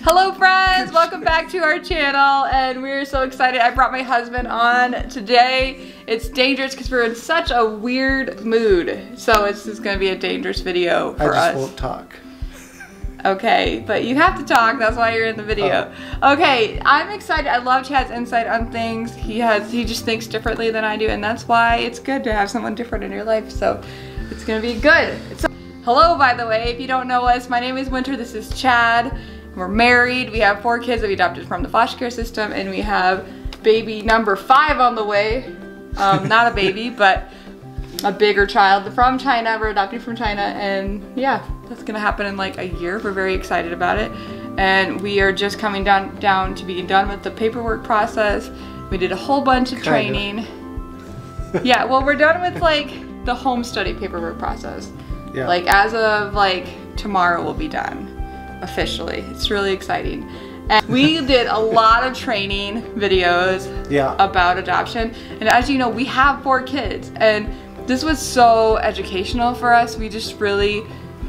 Hello friends, welcome back to our channel, and we're so excited. I brought my husband on today. It's dangerous because we're in such a weird mood, so this is going to be a dangerous video for us. I just won't talk. Okay, but you have to talk, that's why you're in the video. Okay, I'm excited. I love Chad's insight on things. He just thinks differently than I do, and that's why it's good to have someone different in your life, so it's gonna be good. Hello, by the way, if you don't know us, my name is Winter, this is Chad. We're married, we have 4 kids that we adopted from the foster care system, and we have baby number 5 on the way. Not a baby, but a bigger child from China. We're adopting from China, and yeah, that's gonna happen in like a year. We're very excited about it, and we are just coming down to being done with the paperwork process. We did a whole bunch of training. Yeah, well, we're done with like the home study paperwork process. Yeah. Like as of like tomorrow, we'll be done officially. It's really exciting. And we did a lot of training videos about adoption, and as you know, we have 4 kids, and this was so educational for us. We just really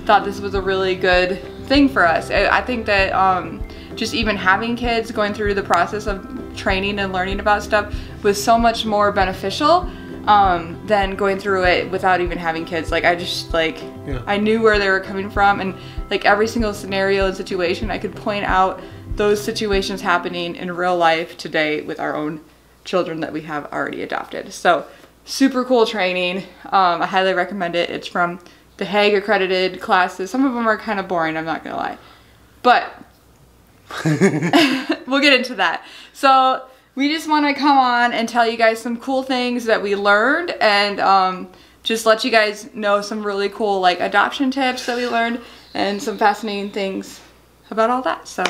thought this was a really good thing for us. I think that just even having kids, going through the process of training and learning about stuff was so much more beneficial than going through it without even having kids. Like I knew where they were coming from, and like every single scenario and situation, I could point out those situations happening in real life today with our own children that we have already adopted. So super cool training. I highly recommend it. It's from the Hague accredited classes. Some of them are kind of boring, I'm not gonna lie, but we'll get into that. So we just want to come on and tell you guys some cool things that we learned, and just let you guys know some really cool like adoption tips that we learned and some fascinating things about all that. So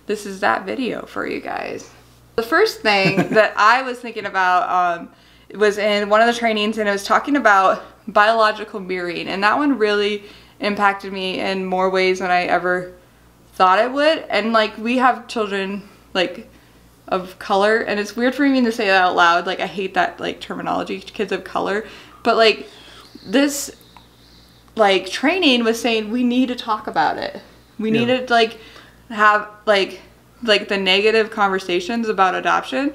this is that video for you guys. The first thing that I was thinking about was in one of the trainings, and it was talking about biological mirroring, and that one really impacted me in more ways than I ever thought it would. And like, we have children like of color, and it's weird for me to say that out loud. Like, I hate that like terminology, kids of color, but like this like training was saying we need to talk about it. We need to like have like the negative conversations about adoption,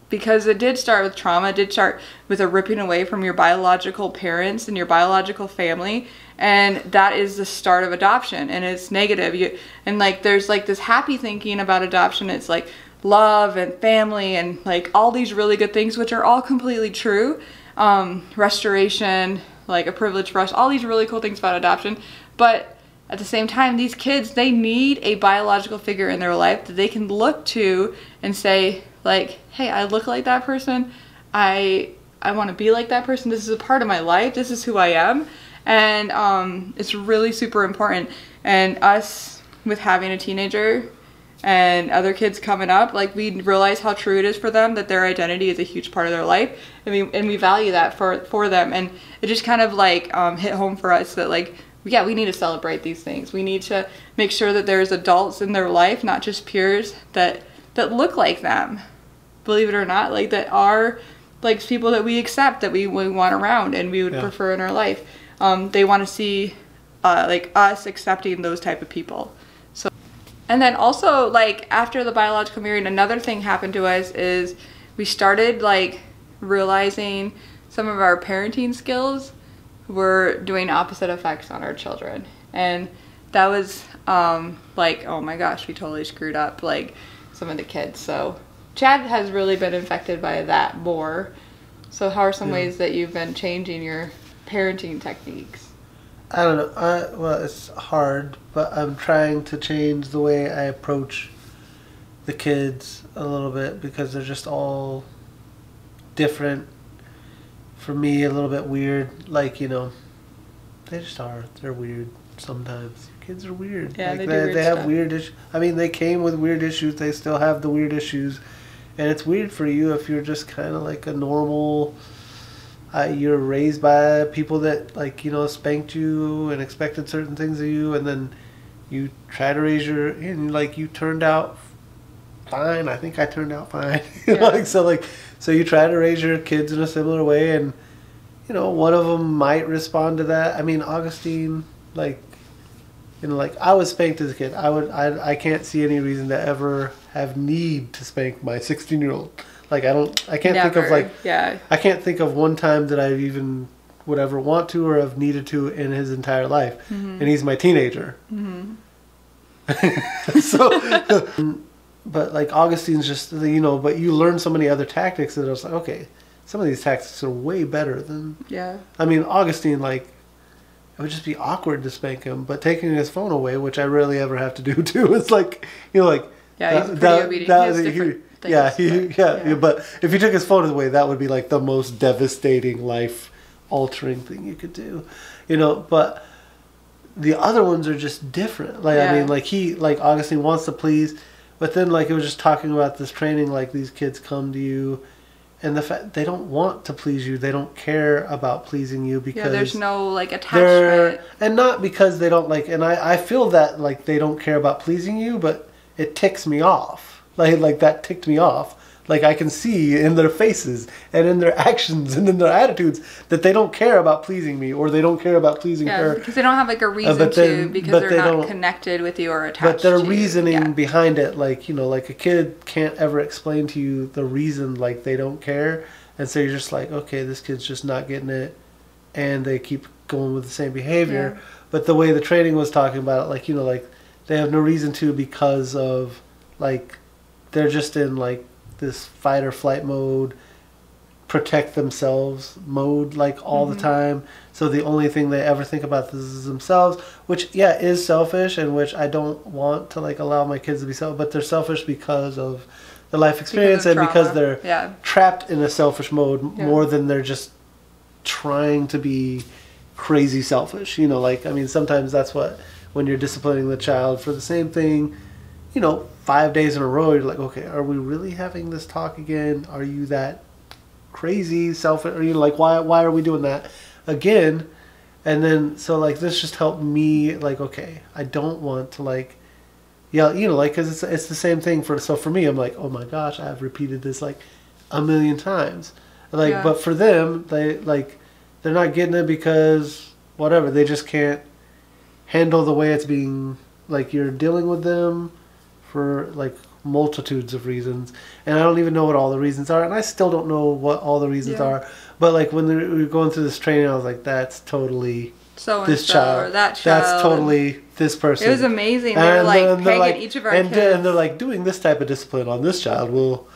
because it did start with trauma. It did start with a ripping away from your biological parents and your biological family, and that is the start of adoption, and it's negative. And like there's like this happy thinking about adoption. It's like love and family and like all these really good things, which are all completely true. Restoration, like a privilege for us, all these really cool things about adoption. But at the same time, these kids, they need a biological figure in their life that they can look to and say like, hey, I look like that person. I want to be like that person. This is a part of my life. This is who I am. And it's really super important. And us with having a teenager and other kids coming up, like we realize how true it is for them that their identity is a huge part of their life, and we value that for them. And it just kind of like hit home for us that like, yeah, we need to celebrate these things. We need to make sure that there's adults in their life, not just peers, that look like them, believe it or not, like that are like people that we accept, that we want around and we would prefer in our life. They want to see like us accepting those type of people. So, and then also like after the biological mirroring, another thing happened to us is we started like realizing some of our parenting skills were doing opposite effects on our children, and that was like, oh my gosh, we totally screwed up like some of the kids. So Chad has really been infected by that more. So how are some ways that you've been changing your parenting techniques? I don't know. Well, it's hard, but I'm trying to change the way I approach the kids a little bit, because they're just all different. For me, a little bit weird. Like, you know, they just are. They're weird sometimes. Kids are weird. Yeah, like they have weird issues. I mean, they came with weird issues. They still have the weird issues. And it's weird for you if you're just kind of like a normal... you're raised by people that, like, you know, spanked you and expected certain things of you, and then you try to raise your... And, like, you turned out fine. I think I turned out fine. So you try to raise your kids in a similar way, and, you know, one of them might respond to that. I mean, Augustine, like, You know, like I was spanked as a kid. I can't see any reason to ever have need to spank my 16-year-old. Like I can't think of like, I can't think of one time that I even would ever want to or have needed to in his entire life. And he's my teenager. So, but like Augustine's just, you know, but you learn so many other tactics that I was like, okay, some of these tactics are way better than, I mean, Augustine, like, it would just be awkward to spank him, but taking his phone away, which I rarely ever have to do too, it's like, you know, like, he's pretty obedient. But if he took his phone away, that would be like the most devastating, life-altering thing you could do, you know, but the other ones are just different. Like, I mean, like Augustine wants to please, but then like it was just talking about this training, like these kids come to you and the fact they don't want to please you, they don't care about pleasing you because there's no like attachment, and not because they don't like, and I feel that like they don't care about pleasing you, but it ticks me off. Like that ticked me off. Like I can see in their faces and in their actions and in their attitudes that they don't care about pleasing me, or they don't care about pleasing her. Because they don't have like a reason to, because they're not connected with you or attached to you. But their reasoning behind it, like, you know, like a kid can't ever explain to you the reason, like they don't care. And so you're just like, okay, this kid's just not getting it. And they keep going with the same behavior. But the way the training was talking about it, like, you know, like they have no reason to, because of like they're just in like this fight or flight mode, protect themselves mode, like all the time. So the only thing they ever think about this is themselves, which is selfish, and which I don't want to like allow my kids to be selfish, but they're selfish because of the life experience and because they're trapped in a selfish mode more than they're just trying to be crazy selfish. You know, like, I mean, sometimes that's what, when you're disciplining the child for the same thing, you know, 5 days in a row, you're like, okay, are we really having this talk again? Are you that crazy selfish? Or, you know, like, why are we doing that again? And then, so like, this just helped me, like, okay, I don't want to like, you know, like, because it's the same thing for me, I'm like, oh my gosh, I've repeated this like a million times. Like, but for them, they're not getting it because whatever, they just can't handle the way it's being, like, you're dealing with them for like multitudes of reasons, and I don't even know what all the reasons are, and I still don't know what all the reasons are. But like when we were going through this training, I was like, that's totally this child, or that child. That's totally this person. It was amazing. They were like pegging each of our kids, and they're like, doing this type of discipline on this child will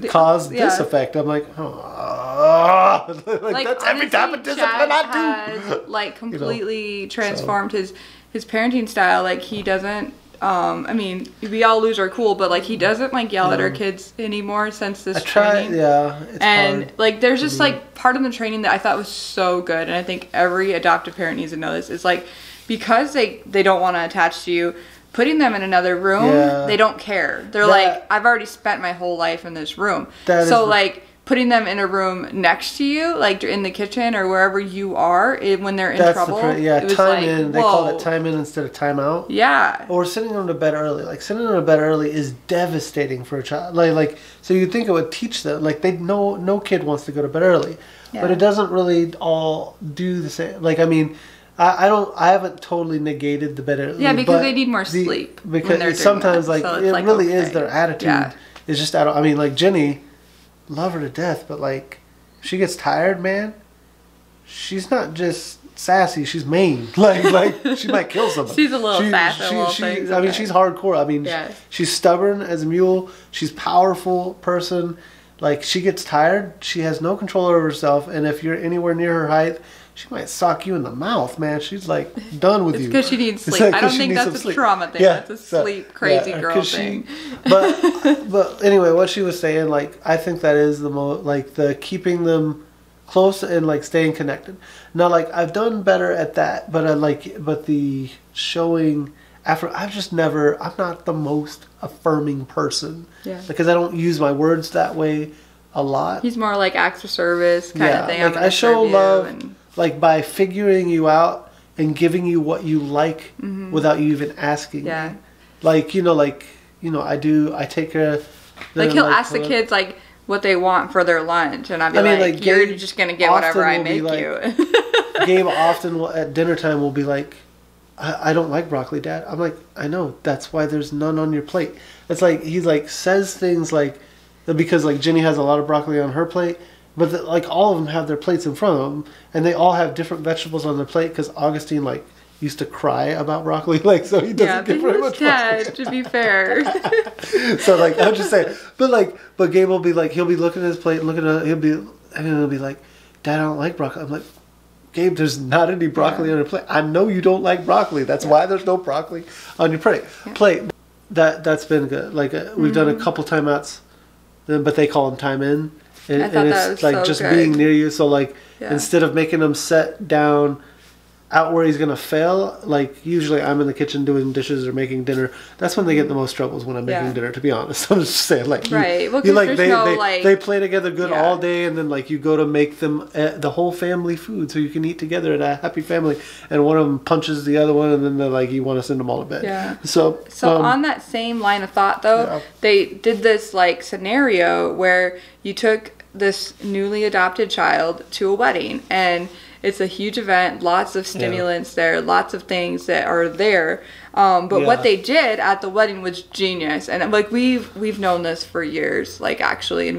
cause this effect. I'm like, like that's every type of discipline I do. Has, like, completely transformed his parenting style. Like, he doesn't. I mean, we all lose our cool, but like he doesn't like yell at our kids anymore since this training. It's hard. Like, there's just like part of the training that I thought was so good, and I think every adoptive parent needs to know this. Is like, because they don't want to attach to you, putting them in another room, they don't care. They're like, I've already spent my whole life in this room. So like, putting them in a room next to you, like in the kitchen or wherever you are, when they're in trouble. Time like, in. They call it time in instead of time out. Yeah. Or sending them to bed early. Like, sending them to bed early is devastating for a child. Like so you'd think it would teach them. Like, no kid wants to go to bed early, but it doesn't really all do the same. Like, I mean, I haven't totally negated the bed early. Yeah, because they need more sleep. Because sometimes like, so it like, really is their attitude. Yeah. It's just, I mean, like Jenny, love her to death, but like, if she gets tired, man, she's not just sassy, she's mean. Like she might kill somebody. She's a little sassy. I mean, she's hardcore. I mean, she's stubborn as a mule. She's a powerful person. Like, she gets tired, she has no control over herself, and if you're anywhere near her height, she might sock you in the mouth, man. She's like done with you. It's because she needs sleep. Like, I don't think that's a trauma thing. That's a sleep crazy girl thing. But anyway, what she was saying, like, I think that is the most, like, the keeping them close and like staying connected. Now, like, I've done better at that, but the showing after, I'm not the most affirming person. Yeah. Because I don't use my words that way a lot. He's more like acts of service kind of thing. Like, I show love. Like, by figuring you out and giving you what you like without you even asking me. Like, I take care of like, he'll ask the kids, like, what they want for their lunch, and I'll be like, you're just going to get whatever I make you. Gabe often at dinner time will be like, I don't like broccoli, Dad. I'm like, I know. That's why there's none on your plate. It's like, he like says things like, because like Jenny has a lot of broccoli on her plate, but like all of them have their plates in front of them, and they all have different vegetables on their plate, because Augustine like used to cry about broccoli, like, so he doesn't get very much broccoli. To be fair. So like, I'm just saying, but Gabe will be like, he'll be looking at his plate, and he'll be like, Dad, I don't like broccoli. I'm like, Gabe, there's not any broccoli on your plate. I know you don't like broccoli. That's why there's no broccoli on your plate. That's been good. Like we've done a couple timeouts, but they call them time in, and it's like just being near you. So like instead of making them sit down out where he's gonna fail, like usually I'm in the kitchen doing dishes or making dinner. That's when they get the most troubles, when I'm making dinner, to be honest. I'm just saying, like, they play together good all day, and then like you go to make them the whole family food so you can eat together at a happy family, and one of them punches the other one, and then they're like, you want to send them all to bed. So on that same line of thought though, they did this like scenario where you took this newly adopted child to a wedding, and it's a huge event, lots of stimulants there, lots of things that are there. But what they did at the wedding was genius. And like we've known this for years, like actually, and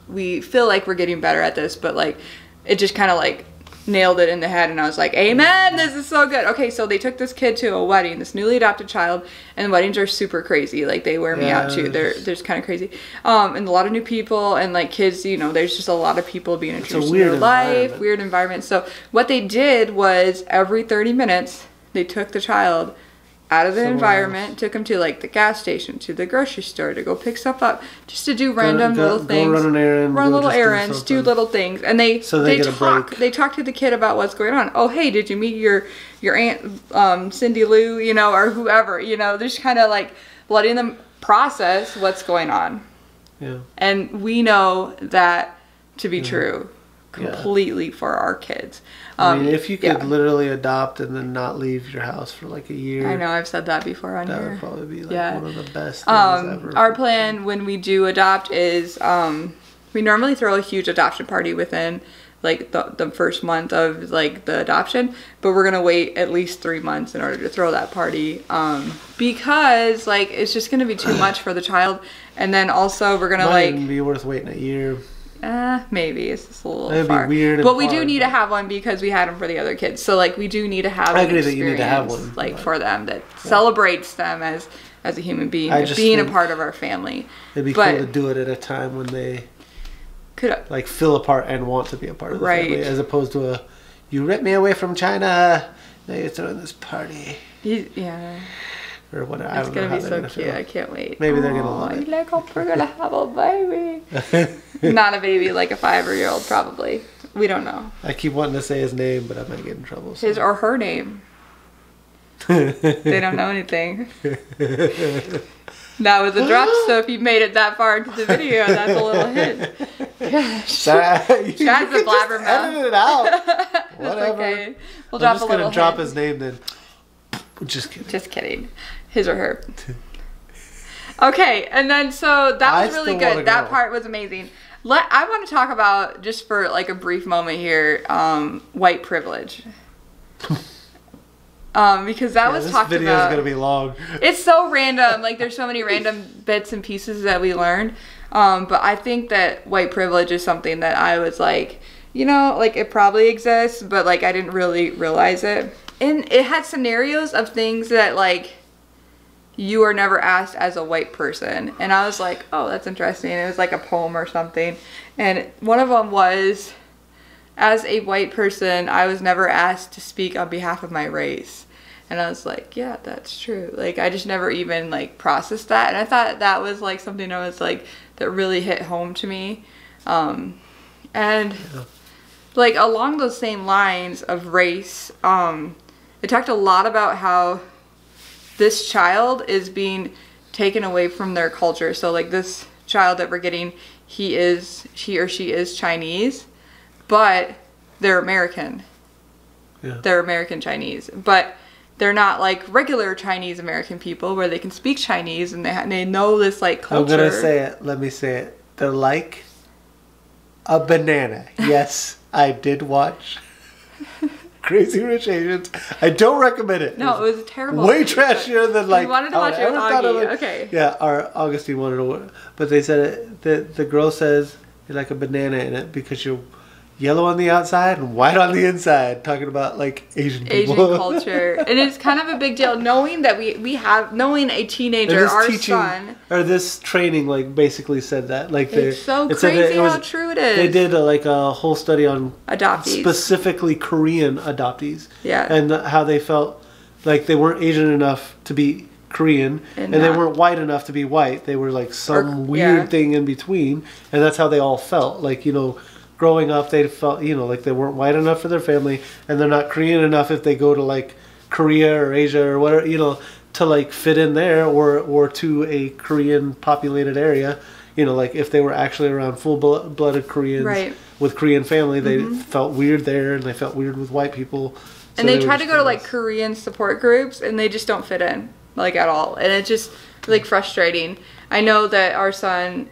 we feel like we're getting better at this, but like it just kind of like nailed it in the head, and I was like, amen, this is so good. Okay, so they took this kid to a wedding, this newly adopted child, and weddings are super crazy. Like they wear me out too. They're just kind of crazy. And a lot of new people, and like kids, you know, there's just a lot of people being introduced to their life, weird environment. So what they did was every 30 minutes they took the child out of the environment, took him to like the gas station, to the grocery store, to go pick stuff up, just to do random little things, run an errand, run little errands, do little things, and they talk to the kid about what's going on. Oh, hey, did you meet your aunt Cindy Lou, you know, or whoever, you know, just kind of like letting them process what's going on. Yeah. And we know that to be true completely for our kids. I mean, if you could literally adopt and then not leave your house for like a year. I know, I've said that before on here. That would probably be like one of the best things ever. Our plan when we do adopt is we normally throw a huge adoption party within like the first month of like the adoption, but we're gonna wait at least 3 months in order to throw that party because like it's just gonna be too much for the child, and then also we're gonna Might even be worth waiting a year. Maybe it's just a little It'd far. Be weird, but we do need to have one because we had them for the other kids. So like we do need to have. I agree that you need to have one, like for them that celebrates them as a human being, being a part of our family. It'd be cool to do it at a time when they could like feel a part and want to be a part of the family, as opposed to you ripped me away from China. Now you're throwing this party. Or whatever. It's gonna be so cute. I can't wait. Maybe they're gonna love it. Like, oh, we're gonna have a baby. Not a baby, like a 5-year-old, probably. We don't know. I keep wanting to say his name, but I might get in trouble. So. His or her name. They don't know anything. That was a drop, so if you made it that far into the video, that's a little hint. Gosh. Chad's a blabbermouth. Edit it out. Whatever. Okay. We'll drop a little hint. I'm just gonna drop his name then. Just kidding. Just kidding. His or her. Okay, and then so that was really good. That part was amazing. I want to talk about, just for like a brief moment here, white privilege. Because that was talked about. This video is going to be long. It's so random. Like there's so many random bits and pieces that we learned. But I think that white privilege is something that I was like, you know, like it probably exists, but like I didn't really realize it. And it had scenarios of things that like you are never asked as a white person. And I was like, oh, that's interesting. It was like a poem or something. And one of them was, as a white person, I was never asked to speak on behalf of my race. And I was like, yeah, that's true. Like, I just never even like processed that. And I thought that was like something I was like, that really hit home to me. Like along those same lines of race, it talked a lot about how this child is being taken away from their culture. So like this child that we're getting, he or she is Chinese, but they're American. Yeah. They're American Chinese, but they're not like regular Chinese American people where they can speak Chinese and they know this like culture. I'm gonna say it. Let me say it. They're like a banana. Yes, I did watch Crazy Rich Asians. I don't recommend it. No, it was a terrible. Way trashier than like. We wanted to watch it with Augie. Okay. Yeah, our Augustine wanted to, but they said the girl says you're like a banana in it because you're yellow on the outside and white on the inside. Talking about like Asian people. Asian culture, and it's kind of a big deal knowing that knowing a teenager, our son, or this training like basically said that like it's so crazy how true it is. They did like a whole study on adoptees, specifically Korean adoptees, yeah, and how they felt like they weren't Asian enough to be Korean and they weren't white enough to be white. They were like some weird thing in between, and that's how they all felt. Like, you know, growing up, they felt, you know, like they weren't white enough for their family, and they're not Korean enough if they go to like Korea or Asia or whatever, you know, to like fit in there or to a Korean populated area. You know, like if they were actually around full-blooded Koreans with Korean family, they felt weird there, and they felt weird with white people. So and they try to go to like Korean support groups, and they just don't fit in like at all, and it's just like frustrating. I know that our son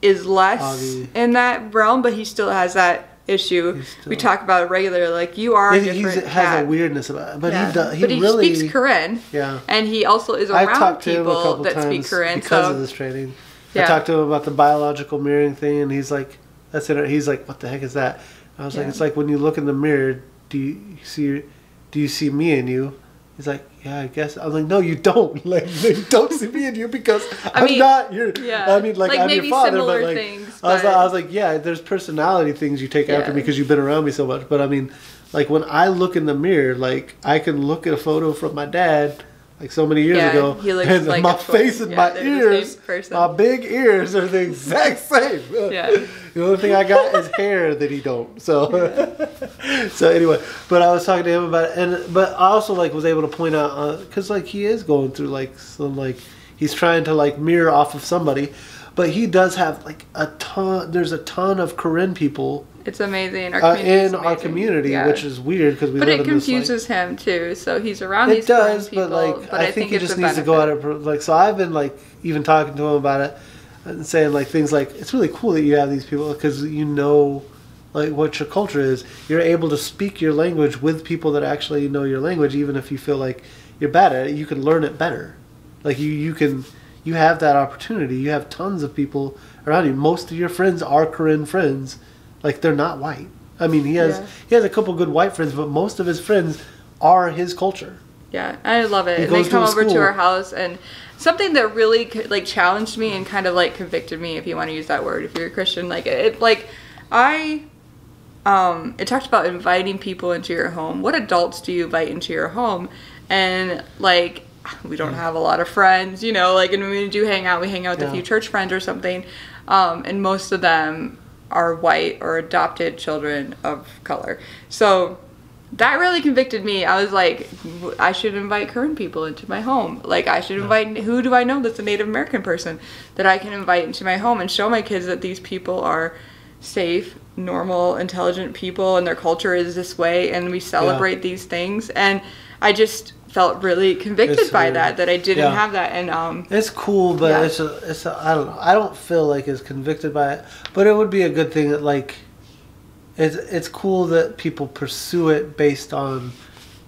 is less Augie. In that realm, but he still has that issue. We talk about it regularly. Like, you are a different cat. He has a weirdness about it, but he really speaks Korean. Yeah, and he also is around people that speak Korean because of this training. I talked to him about the biological mirroring thing, and he's like, "That's it." He's like, "What the heck is that?" I was like, "It's like when you look in the mirror, do you see me in you?" He's like, "Yeah, I guess." I was like, "No, you don't. Like, you don't see me in you because I'm not your. I mean, like I'm your father, but like things, but I was like, yeah, there's personality things you take after me because you've been around me so much. But I mean, like when I look in the mirror, like I can look at a photo from my dad, like so many years ago, and like my face and my ears, my big ears are the exact same. Yeah. The only thing I got is hair that he don't. So, so anyway, but I was talking to him about it, but I also like was able to point out because like he is going through like some like he's trying to like mirror off of somebody, but he does have like a ton. There's a ton of Korean people. It's amazing. Our community, which is weird because we. But live it confuses him too. So he's around these Korean people. But like I think he just needs to go out of like. So I've been like even talking to him about it. And saying like things like it's really cool that you have these people because you know like what your culture is. You're able to speak your language with people that actually know your language, even if you feel like you're bad at it. You can learn it better. Like you have that opportunity. You have tons of people around you. Most of your friends are Korean friends. Like they're not white. I mean he has a couple good white friends, but most of his friends are his culture. Yeah, I love it. And they come over to our house, and something that really like challenged me and kind of like convicted me, if you want to use that word, if you're a Christian, like it talked about inviting people into your home. What adults do you invite into your home? And like we don't have a lot of friends, you know, like, and when we do hang out, we hang out with a few church friends or something, and most of them are white or adopted children of color. So that really convicted me. I was like, I should invite Korean people into my home. Like, I should invite, who do I know that's a Native American person that I can invite into my home and show my kids that these people are safe, normal, intelligent people, and their culture is this way, and we celebrate these things. And I just felt really convicted by that I didn't have that. And it's cool, but I don't know. I don't feel like it's convicted by it, but it would be a good thing that like. It's cool that people pursue it based on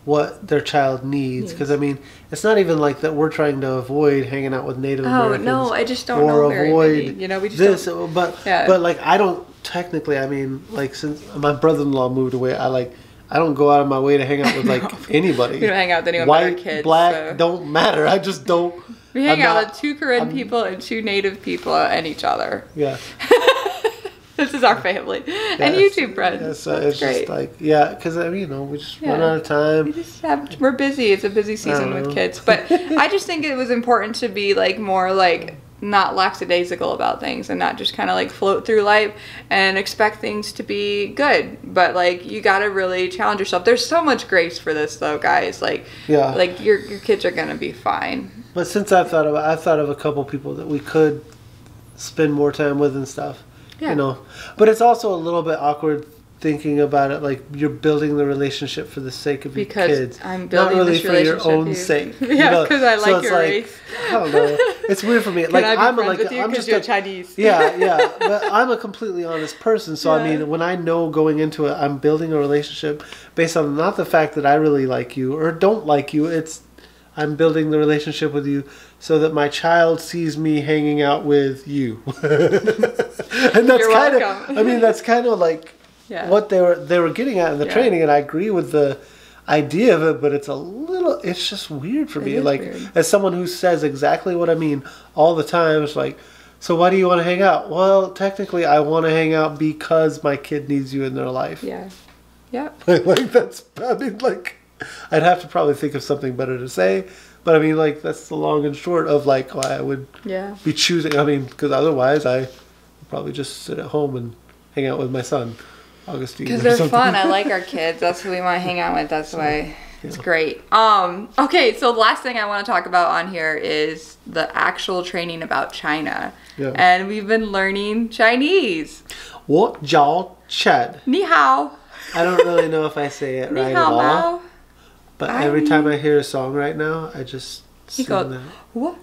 what their child needs. Because, I mean, it's not even like that we're trying to avoid hanging out with Native Americans. Oh, no, I just don't know very many. You know, we just don't. But like, I don't technically, I mean, like, since my brother-in-law moved away, I don't go out of my way to hang out with, like, anybody. You don't hang out with anyone White, but our kids. Black, don't matter. I just don't. We hang out with 2 Korean people and 2 Native people and each other. Yeah. This is our family. And YouTube friends. Yeah, so it's great. Just like, because, you know, we just run out of time. We're busy. It's a busy season with kids. But I just think it was important to be, like, more, like, not lackadaisical about things and not just kind of, like, float through life and expect things to be good. But, like, you got to really challenge yourself. There's so much grace for this, though, guys. Like, like your kids are going to be fine. But since I've thought of a couple people that we could spend more time with and stuff. Yeah. You know, but it's also a little bit awkward thinking about it like you're building the relationship for the sake of your kids. I'm building not really this for your own sake. Yeah, because I like your race. I don't know. it's weird for me. Can Like I be I'm friends like with you I'm because just you're a, Chinese? yeah, but I'm a completely honest person. So I Yeah. mean, when I know going into it, I'm building a relationship based on not the fact that I really like you or don't like you. It's I'm building the relationship with you so that my child sees me hanging out with you. And that's You're kind welcome. of, I mean, that's kind of like Yeah. what they were getting at in the Yeah. training, and I agree with the idea of it, but it's just weird for me. is Like weird. as someone who says exactly what I mean all the time, it's like, so why do you want to hang out? Well, technically, I want to hang out because my kid needs you in their life. Yeah. Yep. Like that's, I mean, like, I'd have to probably think of something better to say, but I mean, like, that's the long and short of like why I would Yeah. be choosing. I mean, because otherwise, I would probably just sit at home and hang out with my son, Augustine. Because or they're something. fun. I like our kids. That's who we want to hang out with. That's why it's great. Okay, so the last thing I want to talk about on here is the actual training about China. Yeah. And we've been learning Chinese. What Jiao Chad? Ni hao. I don't really know if I say it Ni right at hao all, bao. but every time I hear a song right now, I just He sing goes, that. what?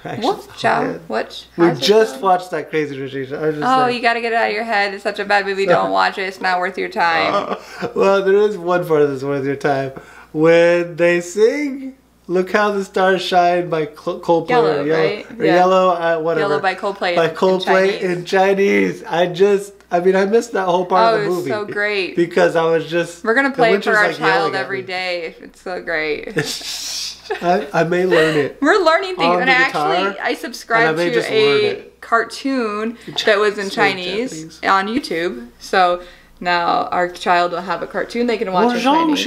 Actually, What? Chow? man. What? We How's it just going? watched that Crazy Rich Asians. I was just Oh, like, you gotta get it out of your head. It's such a bad movie. Don't watch it. It's not worth your time. well, there is one part that's worth your time when they sing "Look How the Stars Shine" by Coldplay. Yellow, or Yellow, right? or Yeah. Yellow, whatever. Yellow by Coldplay. By in Coldplay Chinese. in Chinese. I mean, I missed that whole part Oh, of the it was movie. so great. Because I was just. We're gonna the play it winter's for our like child yelling at every me. day. It's so great. I may learn it. We're learning things, On and the actually, guitar, I subscribed and I may to just learn a it. cartoon that was in It's Chinese Japanese. on YouTube. So now our child will have a cartoon they can watch in Chinese.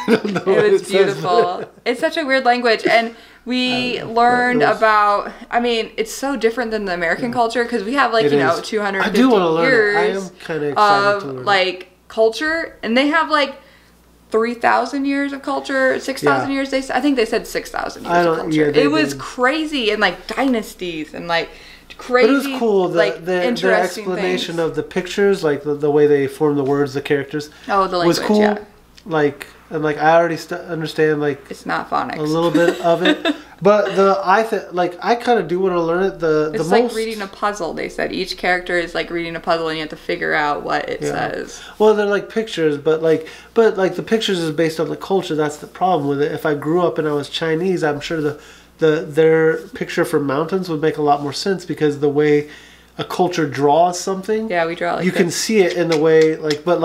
It was beautiful. It's such a weird language, and we learned about. I mean, it's so different than the American culture because we have like It is. 250 I do want to learn it. years I am kind of excited to learn of it. like culture, and they have like 3,000 years of culture, 6,000 Yeah. years. I think they said 6,000 I years of don't- culture. yeah, they It was did. crazy, and like dynasties and like crazy. But it was cool, like the interesting explanation things. of the pictures, like the way they form the words, the characters, Oh, the language, was cool. yeah. Like, and like I already understand like It's not phonics. a little bit of it, but I kind of do want to learn it. It's the like most reading a puzzle. They said each character is like reading a puzzle, and you have to figure out what it Yeah. says. Well, they're like pictures, but like the pictures is based on the culture. That's the problem with it. If I grew up and I was Chinese, I'm sure their picture for mountains would make a lot more sense because the way a culture draws something, Yeah, we draw like you can this. see it in the way but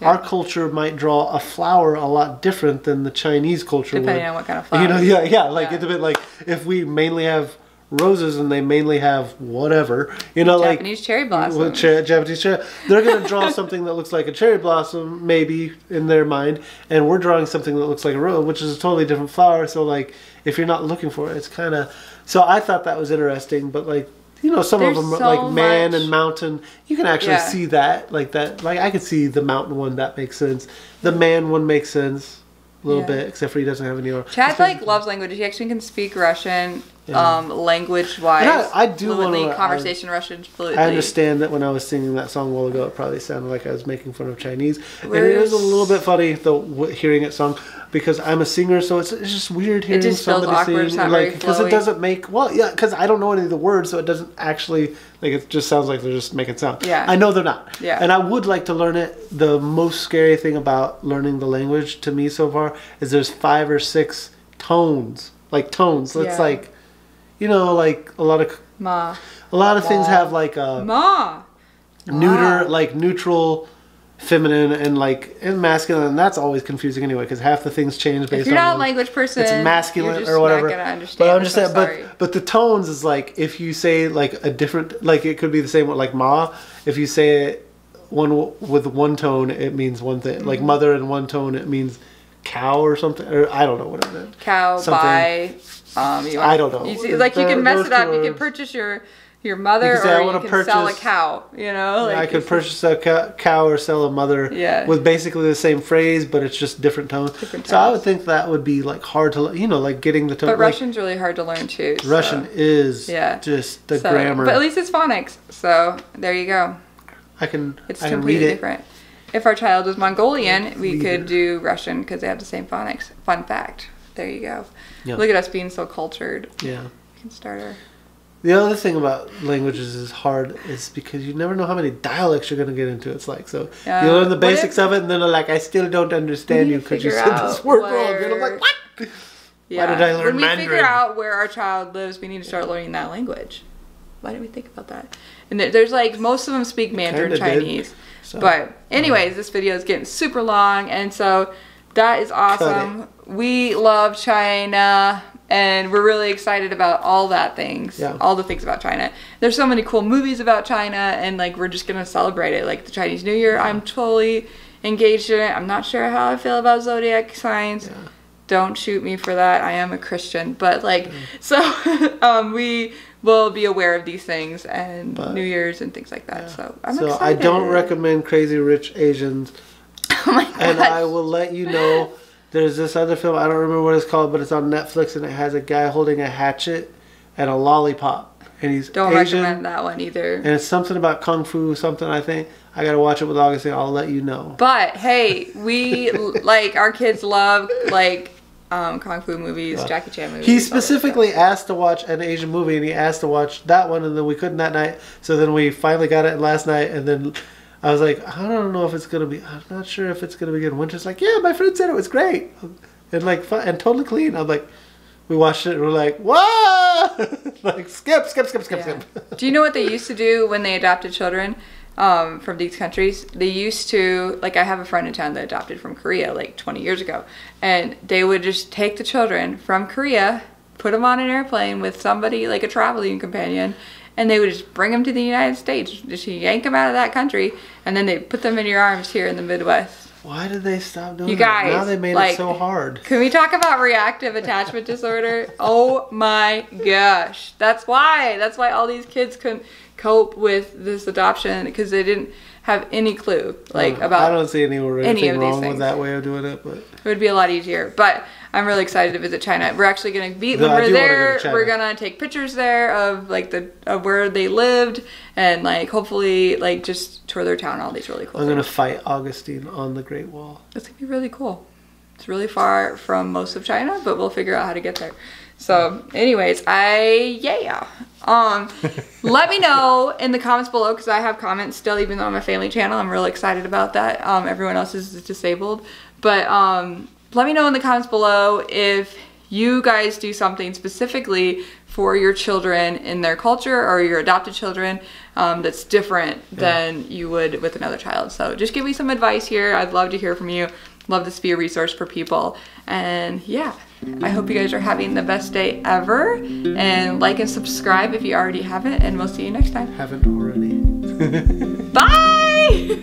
Yeah. our culture might draw a flower a lot different than the Chinese culture Depending would. on what kind of flower. You know, yeah, like Yeah. it's a bit like if we mainly have roses and they mainly have whatever, you know, Japanese cherry blossom. well, Japanese cherry. They're going to draw something that looks like a cherry blossom, maybe in their mind, and we're drawing something that looks like a rose, which is a totally different flower. So, like, if you're not looking for it, it's kind of. So I thought that was interesting, but like. You know, some There's of them, so like man much- and mountain, you can actually Yeah. see that. Like, I could see the mountain one, that makes sense. The man one makes sense a little Yeah. bit, except for he doesn't have any. Chad like loves languages. He actually can speak Russian, Yeah. language wise. And I do fluently, wanna- conversation Russian fluently. I understand that when I was singing that song a while ago, it probably sounded like I was making fun of Chinese. And it Where's- is a little bit funny, though, hearing it sung, because I'm a singer, so it's just weird hearing just feels somebody awkward, sing. it's not very Because it flowy. doesn't make, because I don't know any of the words, so it doesn't actually, like, it just sounds like they're just making sound. Yeah. I know they're not. Yeah. And I would like to learn it. The most scary thing about learning the language to me so far is there's 5 or 6 tones. Like tones. So it's Yeah. like, you know, like a lot of things have like a Ma. neuter, Wow. like neutral, feminine, and masculine. And that's always confusing anyway, because half the things change based If you're on not a language person, it's masculine you're just or whatever. not gonna understand. But I'm I'm just so saying, sorry. but the tones is like if you say like a different, like it could be the same with like ma. If you say it with one tone, it means one thing. Like Mm-hmm. mother in one tone, it means cow or something. Or I don't know what it meant. Cow, Something. I don't know. You see, like you can mess Those it up. two You can words. purchase your mother, You can say, "I or wanna you can sell a purchase- cow. You know, like I could it's- purchase a cow or sell a mother Yeah. with basically the same phrase, but it's just different tones. Different So I tones. would think that would be like hard to, like getting the tone. But like, Russian's really hard to learn too. so- Russian is Yeah. just the so- grammar. But at least it's phonics. So there you go. I can It's I can read completely it. different. If our child was Mongolian, we Read could it. do Russian because they have the same phonics. Fun fact. There you go. Yeah. Look at us being so cultured. Yeah. can start our... The other thing about languages is hard is because you never know how many dialects you're going to get into. It's like, so you learn the basics of it, and then they're like, I still don't understand you because you said this word wrong. And I'm like, what? Yeah. Why did I learn Mandarin? When we figure out where our child lives, we need to start learning that language. Why didn't we think about that? And there's like, most of them speak Mandarin Chinese. So, but anyways, this video is getting super long, and so that is awesome. We love China. And we're really excited about all that things, all the things about China. There's so many cool movies about China, and like we're just gonna celebrate it. Like the Chinese New Year, I'm totally engaged in it. I'm not sure how I feel about zodiac signs. Don't shoot me for that. I am a Christian, but like, so we will be aware of these things and New Year's and things like that. So I'm excited. I don't recommend Crazy Rich Asians. Oh my gosh. And I will let you know. There's this other film, I don't remember what it's called, but it's on Netflix, and it has a guy holding a hatchet and a lollipop. And he's Don't Asian, recommend that one either. And it's something about Kung Fu, something I think. I gotta watch it with Augustine, I'll let you know. But, hey, we, like, our kids love, like, Kung Fu movies, Jackie Chan movies. He specifically asked to watch an Asian movie, and he asked to watch that one, and then we couldn't that night. So then we finally got it last night, and then... I was like, I don't know if it's gonna be. I'm not sure if it's gonna be good. Winter's like, yeah, my friend said it was great, and like fun, and totally clean. I'm like, we watched it and we're like, whoa, like skip. Do you know what they used to do when they adopted children from these countries? They used to, like, I have a friend in town that adopted from Korea like 20 years ago, and they would just take the children from Korea, put them on an airplane with somebody like a traveling companion. And they would just bring them to the United States, just yank them out of that country, and then they put them in your arms here in the Midwest. Why did they stop doing you guys, that? Now they made like, it so hard. Can we talk about reactive attachment disorder? Oh my gosh. That's why all these kids couldn't cope with this adoption, because they didn't have any clue about I don't see anything wrong things. with that way of doing it, but it would be a lot easier. But I'm really excited to visit China. We're actually going to be, when we're there, we're going to take pictures there of like of where they lived, and like hopefully like just tour their town and all these really cool I'm going to things. fight Augustine on the Great Wall. That's going to be really cool. It's really far from most of China, but we'll figure out how to get there. So anyways, let me know in the comments below, because I have comments still, even though I'm a family channel. I'm really excited about that. Everyone else is disabled, but let me know in the comments below if you guys do something specifically for your children in their culture, or your adopted children, that's different than you would with another child. So just give me some advice here. I'd love to hear from you. Love this to be a resource for people. And yeah, I hope you guys are having the best day ever. And like and subscribe if you already haven't. And we'll see you next time. Haven't already. Bye!